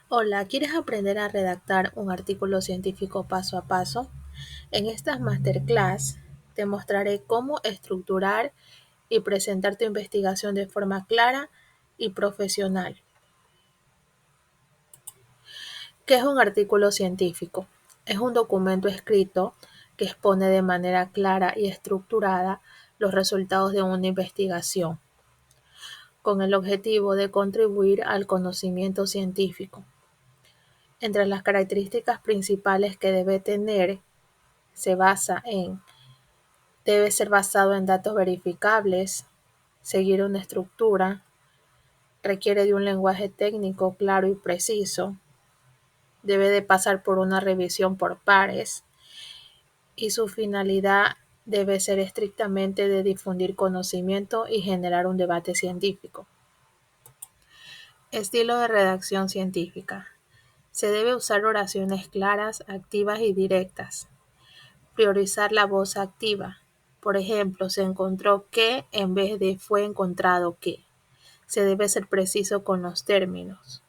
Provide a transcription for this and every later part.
Hola, ¿quieres aprender a redactar un artículo científico paso a paso? En esta masterclass te mostraré cómo estructurar y presentar tu investigación de forma clara y profesional. ¿Qué es un artículo científico? Es un documento escrito que expone de manera clara y estructurada los resultados de una investigación, con el objetivo de contribuir al conocimiento científico. Entre las características principales que debe tener se basa en, debe ser basado en datos verificables, seguir una estructura, requiere de un lenguaje técnico claro y preciso, debe de pasar por una revisión por pares y su finalidad debe ser estrictamente de difundir conocimiento y generar un debate científico. Estilo de redacción científica. Se debe usar oraciones claras, activas y directas. Priorizar la voz activa. Por ejemplo, se encontró que en vez de fue encontrado que. Se debe ser preciso con los términos.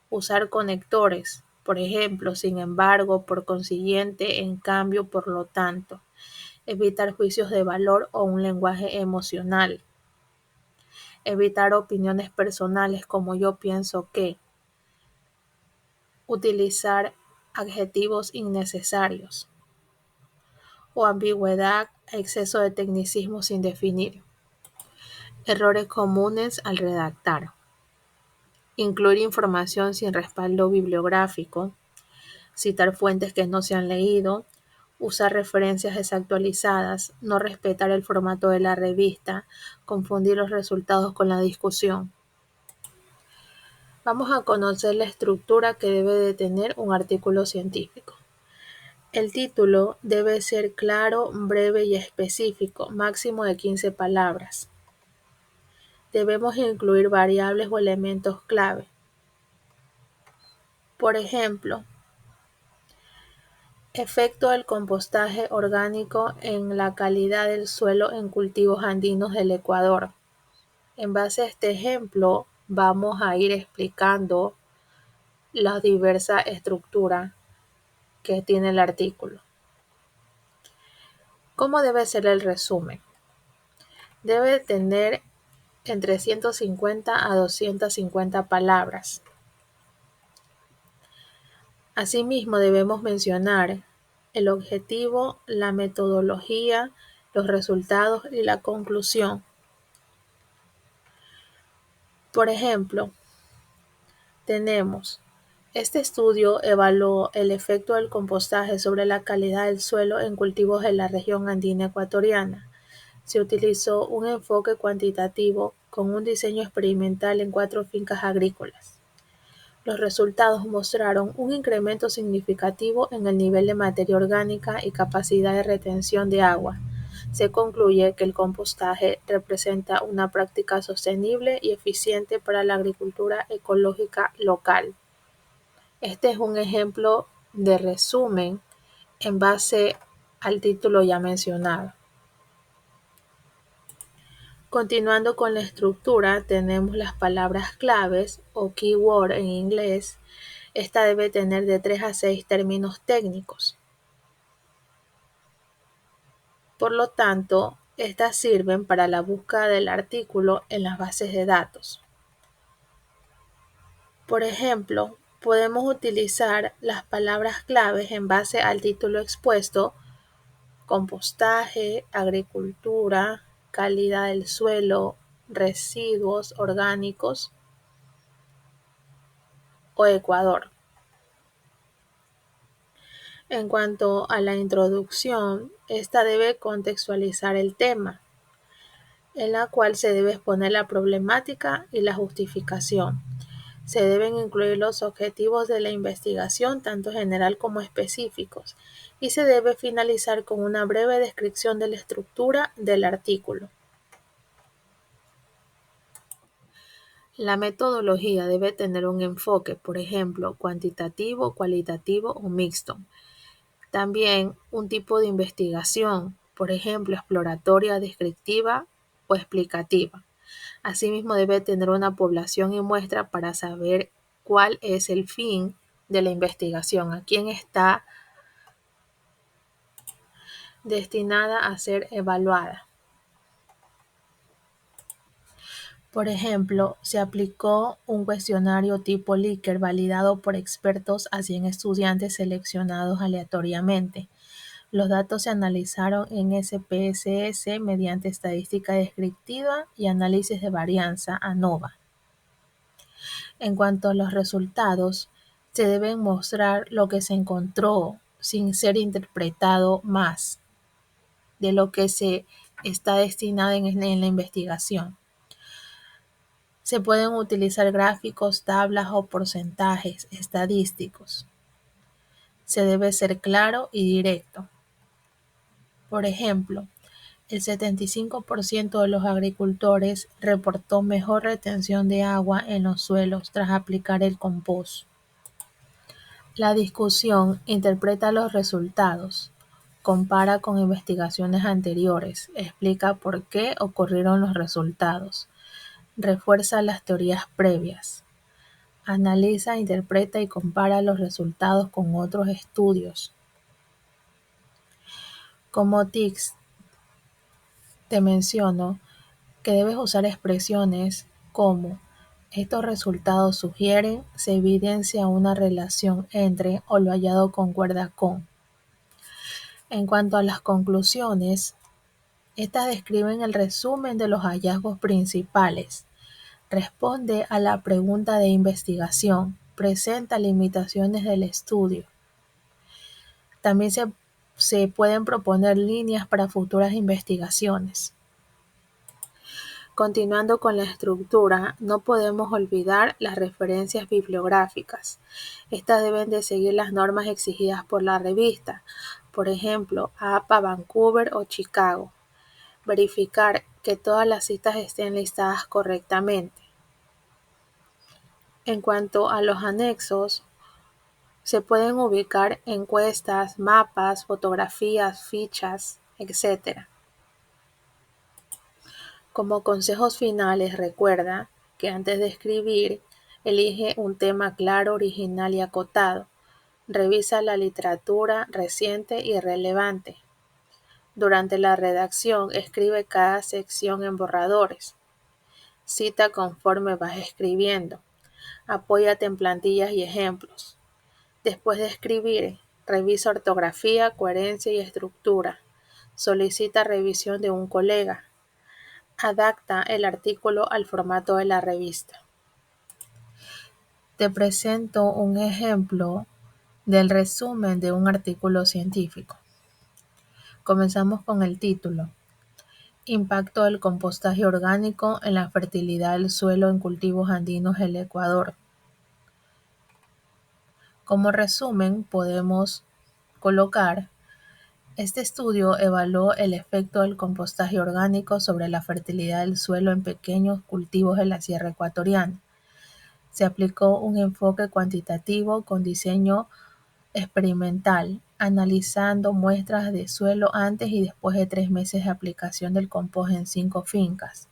Usar conectores. Por ejemplo, sin embargo, por consiguiente, en cambio, por lo tanto. Evitar juicios de valor o un lenguaje emocional. Evitar opiniones personales como yo pienso que. Utilizar adjetivos innecesarios o ambigüedad, exceso de tecnicismo sin definir. Errores comunes al redactar. Incluir información sin respaldo bibliográfico, citar fuentes que no se han leído, usar referencias desactualizadas, no respetar el formato de la revista, confundir los resultados con la discusión. Vamos a conocer la estructura que debe de tener un artículo científico. El título debe ser claro, breve y específico, máximo de 15 palabras. Debemos incluir variables o elementos clave. Por ejemplo, efecto del compostaje orgánico en la calidad del suelo en cultivos andinos del Ecuador. En base a este ejemplo, vamos a ir explicando la diversa estructura que tiene el artículo. ¿Cómo debe ser el resumen? Debe tener entre 150 a 250 palabras. Asimismo, debemos mencionar el objetivo, la metodología, los resultados y la conclusión. Por ejemplo, tenemos, este estudio evaluó el efecto del compostaje sobre la calidad del suelo en cultivos de la región andina ecuatoriana. Se utilizó un enfoque cuantitativo con un diseño experimental en 4 fincas agrícolas. Los resultados mostraron un incremento significativo en el nivel de materia orgánica y capacidad de retención de agua. Se concluye que el compostaje representa una práctica sostenible y eficiente para la agricultura ecológica local. Este es un ejemplo de resumen en base al título ya mencionado. Continuando con la estructura, tenemos las palabras claves o keyword en inglés. Esta debe tener de 3 a 6 términos técnicos. Por lo tanto, estas sirven para la búsqueda del artículo en las bases de datos. Por ejemplo, podemos utilizar las palabras claves en base al título expuesto: compostaje, agricultura, calidad del suelo, residuos orgánicos o Ecuador. En cuanto a la introducción, esta debe contextualizar el tema, en la cual se debe exponer la problemática y la justificación. Se deben incluir los objetivos de la investigación, tanto general como específicos, y se debe finalizar con una breve descripción de la estructura del artículo. La metodología debe tener un enfoque, por ejemplo, cuantitativo, cualitativo o mixto. También un tipo de investigación, por ejemplo, exploratoria, descriptiva o explicativa. Asimismo, debe tener una población y muestra para saber cuál es el fin de la investigación, a quién está destinada a ser evaluada. Por ejemplo, se aplicó un cuestionario tipo Likert validado por expertos a 100 estudiantes seleccionados aleatoriamente. Los datos se analizaron en SPSS mediante estadística descriptiva y análisis de varianza ANOVA. En cuanto a los resultados, se deben mostrar lo que se encontró sin ser interpretado más de lo que se está destinado en la investigación. Se pueden utilizar gráficos, tablas o porcentajes estadísticos. Se debe ser claro y directo. Por ejemplo, el 75% de los agricultores reportó mejor retención de agua en los suelos tras aplicar el compost. La discusión interpreta los resultados, compara con investigaciones anteriores, explica por qué ocurrieron los resultados, refuerza las teorías previas, analiza, interpreta y compara los resultados con otros estudios. Como tics, te menciono que debes usar expresiones como estos resultados sugieren, se evidencia una relación entre o lo hallado concuerda con. En cuanto a las conclusiones, estas describen el resumen de los hallazgos principales, responde a la pregunta de investigación, presenta limitaciones del estudio. También se pueden proponer líneas para futuras investigaciones. Continuando con la estructura, no podemos olvidar las referencias bibliográficas. Estas deben de seguir las normas exigidas por la revista, por ejemplo, APA, Vancouver o Chicago. Verificar que todas las citas estén listadas correctamente. En cuanto a los anexos, se pueden ubicar encuestas, mapas, fotografías, fichas, etc. Como consejos finales, recuerda que antes de escribir, elige un tema claro, original y acotado. Revisa la literatura reciente y relevante. Durante la redacción, escribe cada sección en borradores. Cita conforme vas escribiendo. Apóyate en plantillas y ejemplos. Después de escribir, revisa ortografía, coherencia y estructura. Solicita revisión de un colega. Adapta el artículo al formato de la revista. Te presento un ejemplo del resumen de un artículo científico. Comenzamos con el título. Impacto del compostaje orgánico en la fertilidad del suelo en cultivos andinos del Ecuador. Como resumen, podemos colocar: este estudio evaluó el efecto del compostaje orgánico sobre la fertilidad del suelo en pequeños cultivos de la sierra ecuatoriana. Se aplicó un enfoque cuantitativo con diseño experimental, analizando muestras de suelo antes y después de 3 meses de aplicación del compost en 5 fincas.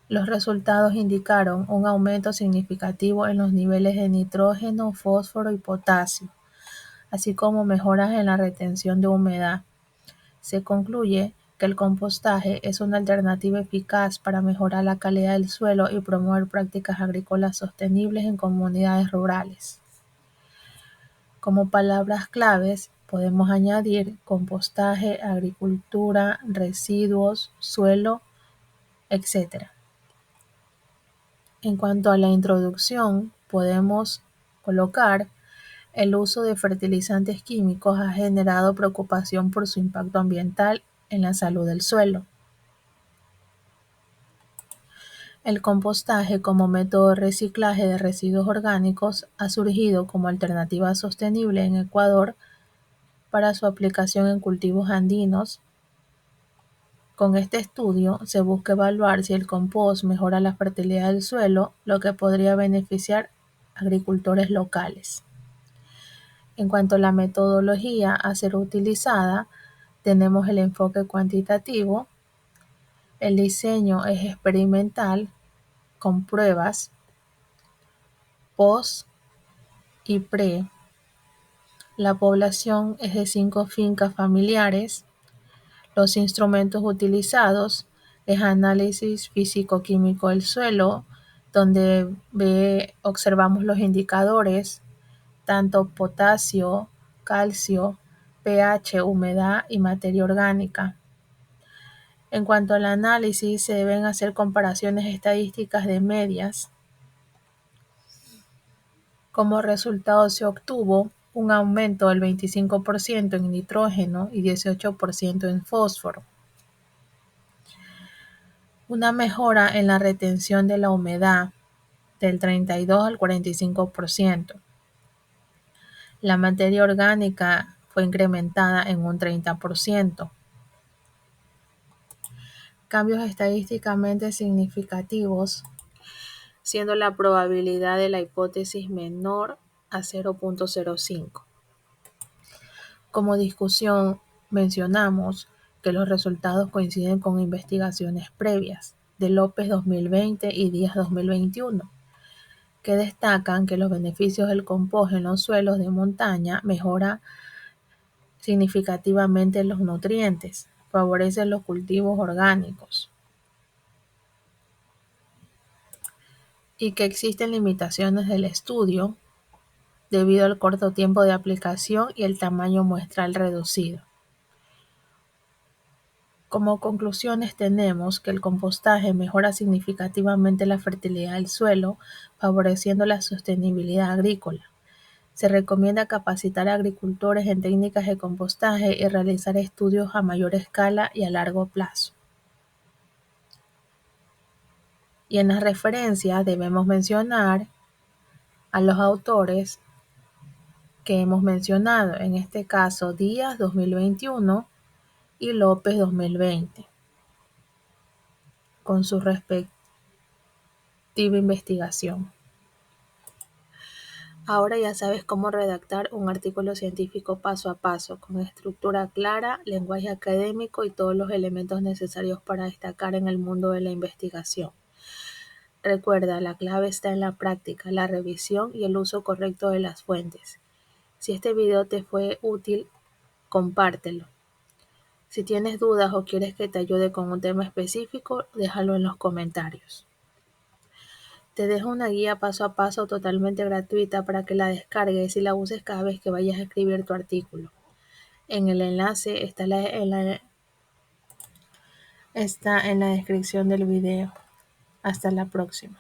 Los resultados indicaron un aumento significativo en los niveles de nitrógeno, fósforo y potasio, así como mejoras en la retención de humedad. Se concluye que el compostaje es una alternativa eficaz para mejorar la calidad del suelo y promover prácticas agrícolas sostenibles en comunidades rurales. Como palabras claves podemos añadir compostaje, agricultura, residuos, suelo, etc. En cuanto a la introducción, podemos colocar: el uso de fertilizantes químicos ha generado preocupación por su impacto ambiental en la salud del suelo. El compostaje como método de reciclaje de residuos orgánicos ha surgido como alternativa sostenible en Ecuador para su aplicación en cultivos andinos. Con este estudio se busca evaluar si el compost mejora la fertilidad del suelo, lo que podría beneficiar a agricultores locales. En cuanto a la metodología a ser utilizada, tenemos el enfoque cuantitativo, el diseño es experimental, con pruebas, post y pre. La población es de 5 fincas familiares. Los instrumentos utilizados es análisis físico-químico del suelo, donde observamos los indicadores, tanto potasio, calcio, pH, humedad y materia orgánica. En cuanto al análisis, se deben hacer comparaciones estadísticas de medias. Como resultado se obtuvo un aumento del 25% en nitrógeno y 18% en fósforo. Una mejora en la retención de la humedad del 32 al 45%. La materia orgánica fue incrementada en un 30%. Cambios estadísticamente significativos, siendo la probabilidad de la hipótesis menor a 0.05. Como discusión, mencionamos que los resultados coinciden con investigaciones previas de López 2020 y Díaz 2021, que destacan que los beneficios del compost en los suelos de montaña mejora significativamente los nutrientes, favorecen los cultivos orgánicos, y que existen limitaciones del estudio debido al corto tiempo de aplicación y el tamaño muestral reducido. Como conclusiones tenemos que el compostaje mejora significativamente la fertilidad del suelo, favoreciendo la sostenibilidad agrícola. Se recomienda capacitar a agricultores en técnicas de compostaje y realizar estudios a mayor escala y a largo plazo. Y en las referencias debemos mencionar a los autores que hemos mencionado, en este caso Díaz 2021 y López 2020, con su respectiva investigación. Ahora ya sabes cómo redactar un artículo científico paso a paso, con estructura clara, lenguaje académico y todos los elementos necesarios para destacar en el mundo de la investigación. Recuerda, la clave está en la práctica, la revisión y el uso correcto de las fuentes. Si este video te fue útil, compártelo. Si tienes dudas o quieres que te ayude con un tema específico, déjalo en los comentarios. Te dejo una guía paso a paso totalmente gratuita para que la descargues y la uses cada vez que vayas a escribir tu artículo. En el enlace está en la descripción del video. Hasta la próxima.